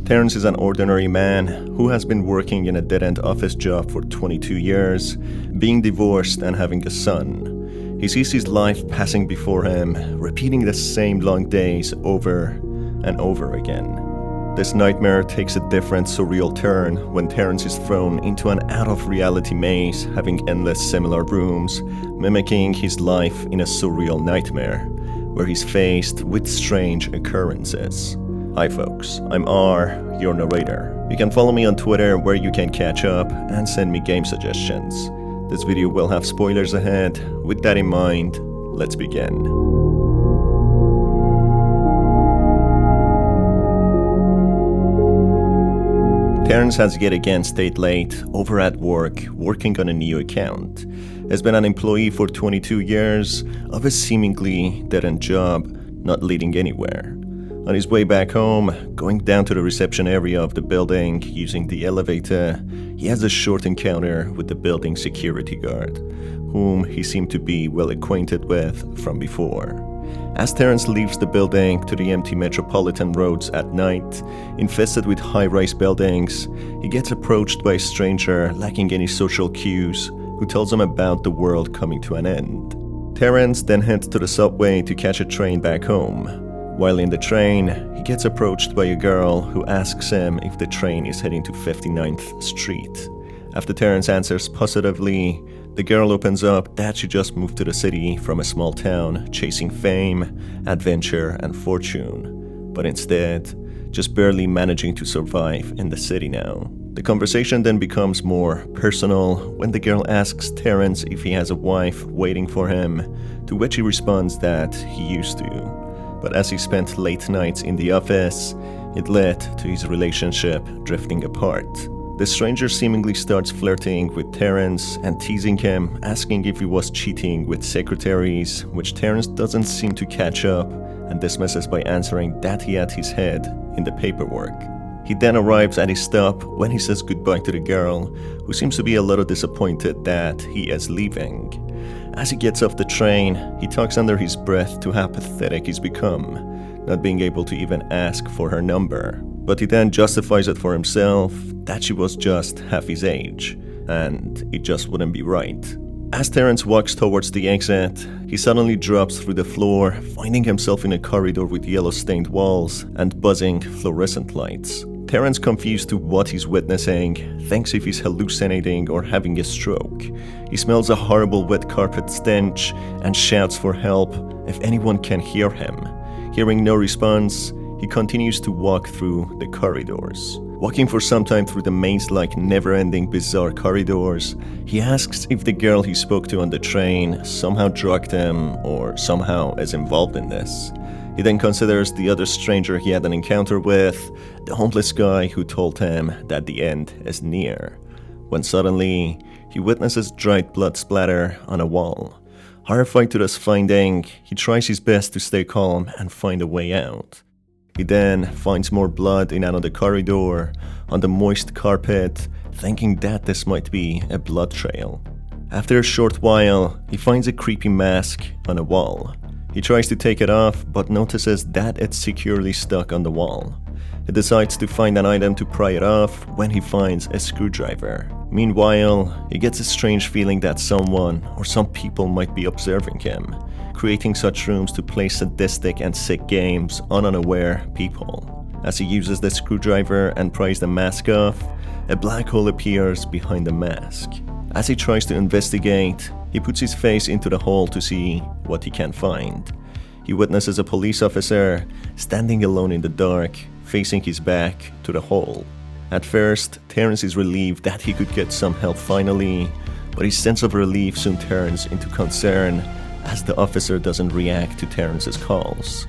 Terrence is an ordinary man who has been working in a dead-end office job for 22 years, being divorced and having a son. He sees his life passing before him, repeating the same long days over and over again. This nightmare takes a different surreal turn when Terrence is thrown into an out-of-reality maze having endless similar rooms, mimicking his life in a surreal nightmare, where he's faced with strange occurrences. Hi folks, I'm R, your narrator. You can follow me on Twitter where you can catch up and send me game suggestions. This video will have spoilers ahead. With that in mind, let's begin. Terrence has yet again stayed late, over at work, working on a new account. Has been an employee for 22 years of a seemingly dead-end job, not leading anywhere. On his way back home, going down to the reception area of the building using the elevator, he has a short encounter with the building security guard, whom he seemed to be well acquainted with from before. As Terrence leaves the building to the empty metropolitan roads at night, infested with high-rise buildings, he gets approached by a stranger lacking any social cues who tells him about the world coming to an end. Terrence then heads to the subway to catch a train back home. While in the train, he gets approached by a girl who asks him if the train is heading to 59th Street. After Terrence answers positively, the girl opens up that she just moved to the city from a small town, chasing fame, adventure, and fortune, but instead, just barely managing to survive in the city now. The conversation then becomes more personal when the girl asks Terrence if he has a wife waiting for him, to which he responds that he used to. But as he spent late nights in the office, it led to his relationship drifting apart. The stranger seemingly starts flirting with Terrence and teasing him, asking if he was cheating with secretaries, which Terrence doesn't seem to catch up and dismisses by answering that he had his head in the paperwork. He then arrives at his stop when he says goodbye to the girl, who seems to be a little disappointed that he is leaving. As he gets off the train, he talks under his breath to how pathetic he's become, not being able to even ask for her number. But he then justifies it for himself that she was just half his age, and it just wouldn't be right. As Terrence walks towards the exit, he suddenly drops through the floor, finding himself in a corridor with yellow-stained walls and buzzing fluorescent lights. Terrence, confused to what he's witnessing, thinks if he's hallucinating or having a stroke. He smells a horrible wet carpet stench and shouts for help if anyone can hear him. Hearing no response, he continues to walk through the corridors. Walking for some time through the maze-like never-ending bizarre corridors, he asks if the girl he spoke to on the train somehow drugged him or somehow is involved in this. He then considers the other stranger he had an encounter with, the homeless guy who told him that the end is near, when suddenly he witnesses dried blood splatter on a wall. Horrified to this finding, he tries his best to stay calm and find a way out. He then finds more blood in another corridor, on the moist carpet, thinking that this might be a blood trail. After a short while, he finds a creepy mask on a wall. He tries to take it off, but notices that it's securely stuck on the wall. He decides to find an item to pry it off when he finds a screwdriver. Meanwhile, he gets a strange feeling that someone or some people might be observing him, creating such rooms to play sadistic and sick games on unaware people. As he uses the screwdriver and pries the mask off, a black hole appears behind the mask. As he tries to investigate, he puts his face into the hole to see what he can find. He witnesses a police officer standing alone in the dark, facing his back to the hole. At first, Terrence is relieved that he could get some help finally, but his sense of relief soon turns into concern as the officer doesn't react to Terrence's calls.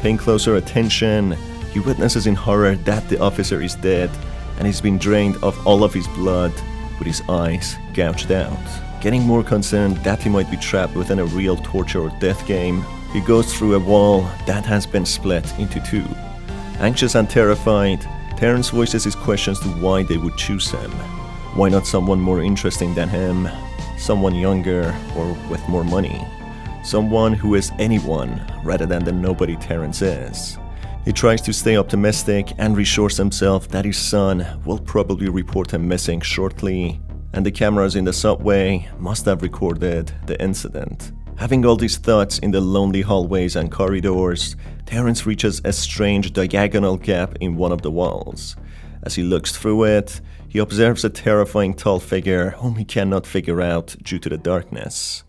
Paying closer attention, he witnesses in horror that the officer is dead and he's been drained of all of his blood, with his eyes gouged out. Getting more concerned that he might be trapped within a real torture or death game, he goes through a wall that has been split into two. Anxious and terrified, Terrence voices his questions to why they would choose him. Why not someone more interesting than him? Someone younger or with more money? Someone who is anyone rather than the nobody Terrence is. He tries to stay optimistic and reassures himself that his son will probably report him missing shortly, and the cameras in the subway must have recorded the incident. Having all these thoughts in the lonely hallways and corridors, Terrence reaches a strange diagonal gap in one of the walls. As he looks through it, he observes a terrifying tall figure whom he cannot figure out due to the darkness.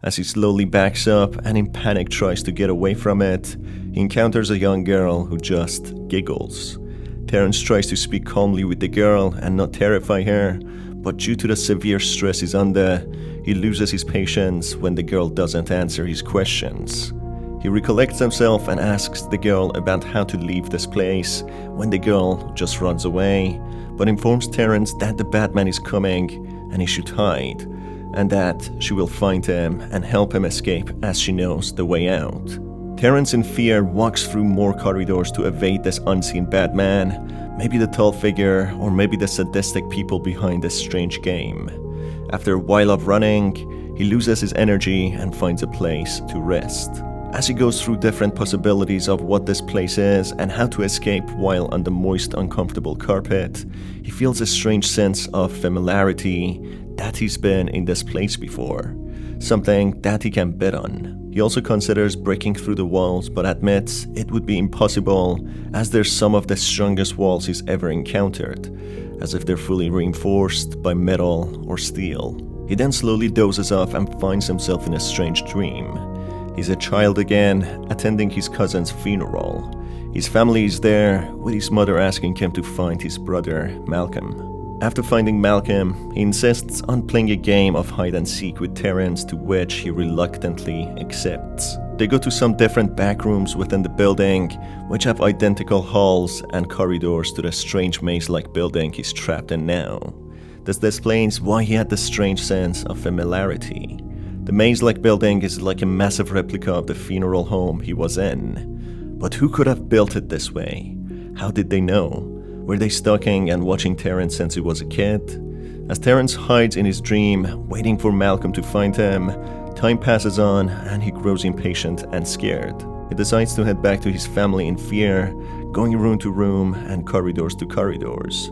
As he slowly backs up and in panic tries to get away from it, he encounters a young girl who just giggles. Terrence tries to speak calmly with the girl and not terrify her, but due to the severe stress he's under, he loses his patience when the girl doesn't answer his questions. He recollects himself and asks the girl about how to leave this place when the girl just runs away, but informs Terrence that the Batman is coming and he should hide, and that she will find him and help him escape as she knows the way out. Terrence in fear walks through more corridors to evade this unseen Batman, maybe the tall figure or maybe the sadistic people behind this strange game. After a while of running, he loses his energy and finds a place to rest. As he goes through different possibilities of what this place is and how to escape while on the moist, uncomfortable carpet, he feels a strange sense of familiarity that he's been in this place before, something that he can bet on. He also considers breaking through the walls but admits it would be impossible as they're some of the strongest walls he's ever encountered, as if they're fully reinforced by metal or steel. He then slowly dozes off and finds himself in a strange dream. He's a child again, attending his cousin's funeral. His family is there, with his mother asking him to find his brother, Malcolm. After finding Malcolm, he insists on playing a game of hide-and-seek with Terrence, to which he reluctantly accepts. They go to some different backrooms within the building, which have identical halls and corridors to the strange maze-like building he's trapped in now. This explains why he had the strange sense of familiarity. The maze-like building is like a massive replica of the funeral home he was in. But who could have built it this way? How did they know? Were they stalking and watching Terrence since he was a kid? As Terrence hides in his dream, waiting for Malcolm to find him, time passes on and he grows impatient and scared. He decides to head back to his family in fear, going room to room and corridors to corridors,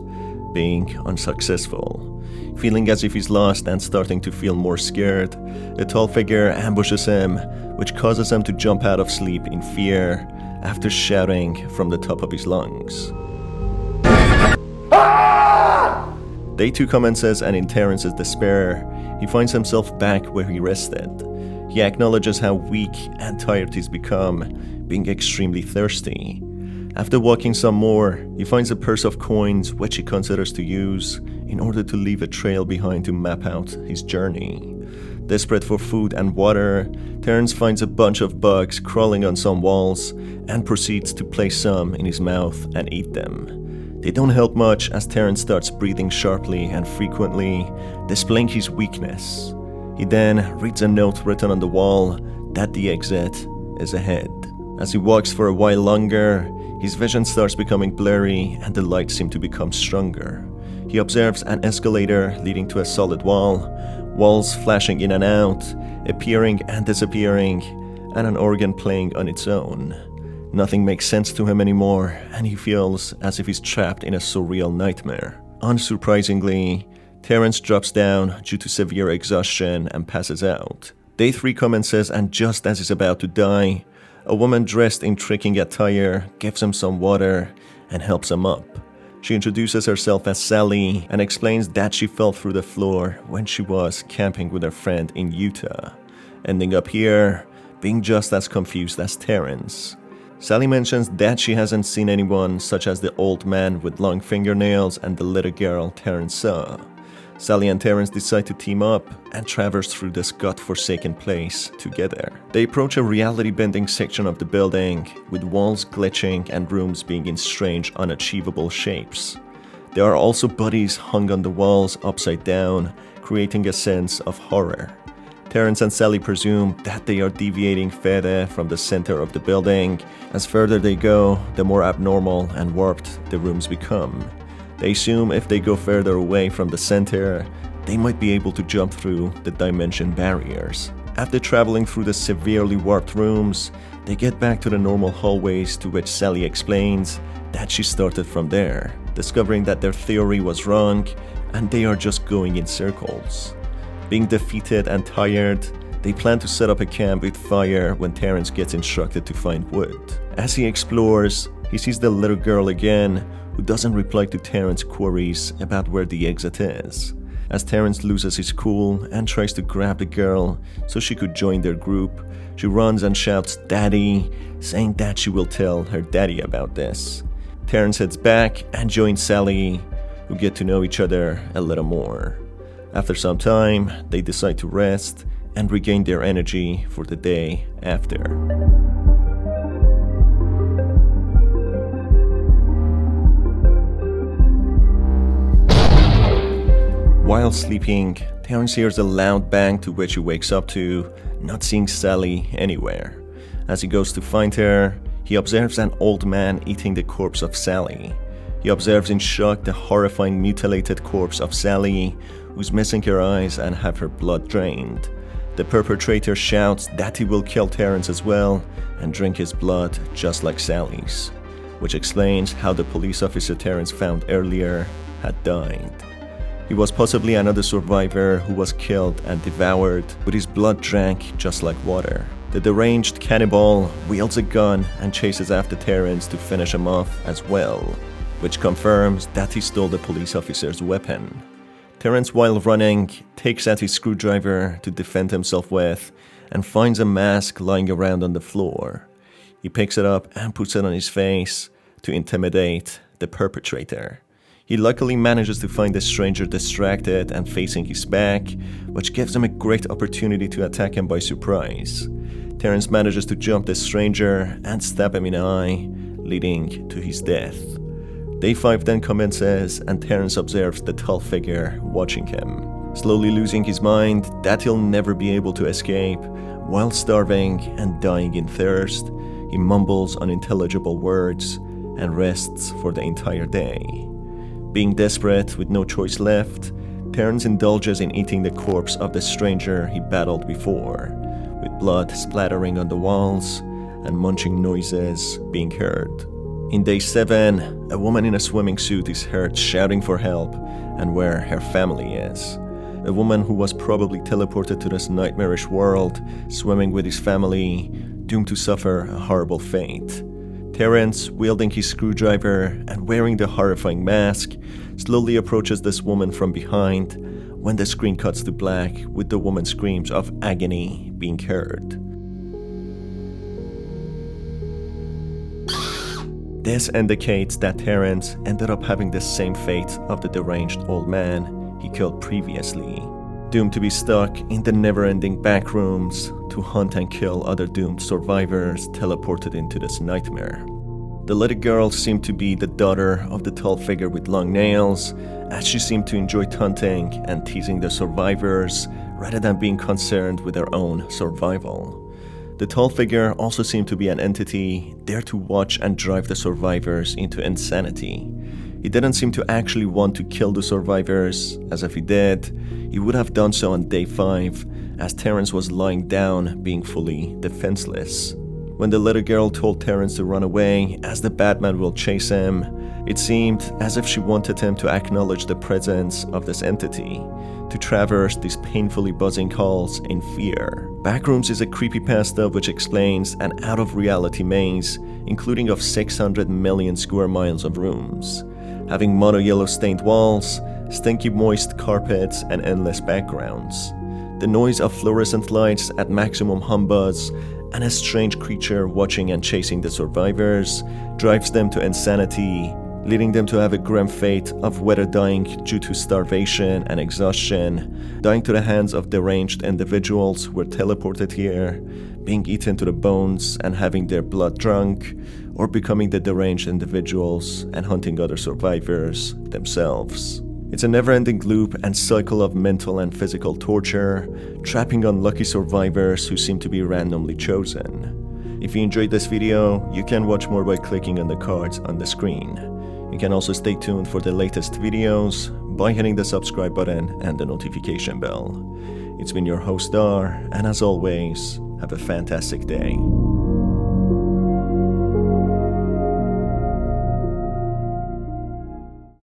being unsuccessful. Feeling as if he's lost and starting to feel more scared, a tall figure ambushes him, which causes him to jump out of sleep in fear after shouting from the top of his lungs. Day 2 commences, and in Terrence's despair, he finds himself back where he rested. He acknowledges how weak and tired he's become, being extremely thirsty. After walking some more, he finds a purse of coins which he considers to use in order to leave a trail behind to map out his journey. Desperate for food and water, Terrence finds a bunch of bugs crawling on some walls and proceeds to place some in his mouth and eat them. They don't help much as Terrence starts breathing sharply and frequently, displaying his weakness. He then reads a note written on the wall that the exit is ahead. As he walks for a while longer, his vision starts becoming blurry and the lights seem to become stronger. He observes an escalator leading to a solid wall, walls flashing in and out, appearing and disappearing, and an organ playing on its own. Nothing makes sense to him anymore, and he feels as if he's trapped in a surreal nightmare. Unsurprisingly, Terrence drops down due to severe exhaustion and passes out. Day 3 commences, and just as he's about to die, a woman dressed in trekking attire gives him some water and helps him up. She introduces herself as Sally and explains that she fell through the floor when she was camping with her friend in Utah, ending up here being just as confused as Terrence. Sally mentions that she hasn't seen anyone such as the old man with long fingernails and the little girl Terrence saw. Sally and Terrence decide to team up and traverse through this god-forsaken place together. They approach a reality-bending section of the building, with walls glitching and rooms being in strange, unachievable shapes. There are also bodies hung on the walls upside down, creating a sense of horror. Terrence and Sally presume that they are deviating further from the center of the building. As further they go, the more abnormal and warped the rooms become. They assume if they go further away from the center, they might be able to jump through the dimension barriers. After traveling through the severely warped rooms, They get back to the normal hallways, to which Sally explains that she started from there, discovering that their theory was wrong and they are just going in circles. Being defeated and tired, they plan to set up a camp with fire when Terrence gets instructed to find wood. As he explores, he sees the little girl again, who doesn't reply to Terrence's queries about where the exit is. As Terrence loses his cool and tries to grab the girl so she could join their group, she runs and shouts "Daddy," saying that she will tell her daddy about this. Terrence heads back and joins Sally, who get to know each other a little more. After some time, they decide to rest and regain their energy for the day after. While sleeping, Terrence hears a loud bang, to which he wakes up to, not seeing Sally anywhere. As he goes to find her, he observes an old man eating the corpse of Sally. He observes in shock the horrifying mutilated corpse of Sally, who's missing her eyes and have her blood drained. The perpetrator shouts that he will kill Terrence as well and drink his blood just like Sally's, which explains how the police officer Terrence found earlier had died. He was possibly another survivor who was killed and devoured, with his blood drank just like water. The deranged cannibal wields a gun and chases after Terrence to finish him off as well, which confirms that he stole the police officer's weapon. Terrence, while running, takes out his screwdriver to defend himself with and finds a mask lying around on the floor. He picks it up and puts it on his face to intimidate the perpetrator. He luckily manages to find the stranger distracted and facing his back, which gives him a great opportunity to attack him by surprise. Terrence manages to jump the stranger and stab him in the eye, leading to his death. Day 5 then commences, and Terrence observes the tall figure watching him. Slowly losing his mind that he'll never be able to escape, while starving and dying in thirst, he mumbles unintelligible words and rests for the entire day. Being desperate with no choice left, Terrence indulges in eating the corpse of the stranger he battled before, with blood splattering on the walls and munching noises being heard. In day 7, a woman in a swimming suit is heard shouting for help and where her family is. A woman who was probably teleported to this nightmarish world, swimming with his family, doomed to suffer a horrible fate. Terrence, wielding his screwdriver and wearing the horrifying mask, slowly approaches this woman from behind when the screen cuts to black, with the woman's screams of agony being heard. This indicates that Terrence ended up having the same fate of the deranged old man he killed previously, doomed to be stuck in the never-ending backrooms to hunt and kill other doomed survivors teleported into this nightmare. The little girl seemed to be the daughter of the tall figure with long nails, as she seemed to enjoy taunting and teasing the survivors rather than being concerned with her own survival. The tall figure also seemed to be an entity there to watch and drive the survivors into insanity. He didn't seem to actually want to kill the survivors, as if he did, he would have done so on day 5, as Terrence was lying down, being fully defenseless. When the little girl told Terrence to run away, as the Batman will chase him, it seemed as if she wanted him to acknowledge the presence of this entity, to traverse these painfully buzzing halls in fear. Backrooms is a creepypasta which explains an out-of-reality maze, including of 600 million square miles of rooms, having mono-yellow stained walls, stinky moist carpets, and endless backgrounds. The noise of fluorescent lights at maximum hum buzz and a strange creature watching and chasing the survivors drives them to insanity, leading them to have a grim fate of whether dying due to starvation and exhaustion, dying to the hands of deranged individuals who were teleported here, being eaten to the bones and having their blood drunk, or becoming the deranged individuals and hunting other survivors themselves. It's a never-ending loop and cycle of mental and physical torture, trapping unlucky survivors who seem to be randomly chosen. If you enjoyed this video, you can watch more by clicking on the cards on the screen. You can also stay tuned for the latest videos by hitting the subscribe button and the notification bell. It's been your host Dar, and as always, have a fantastic day.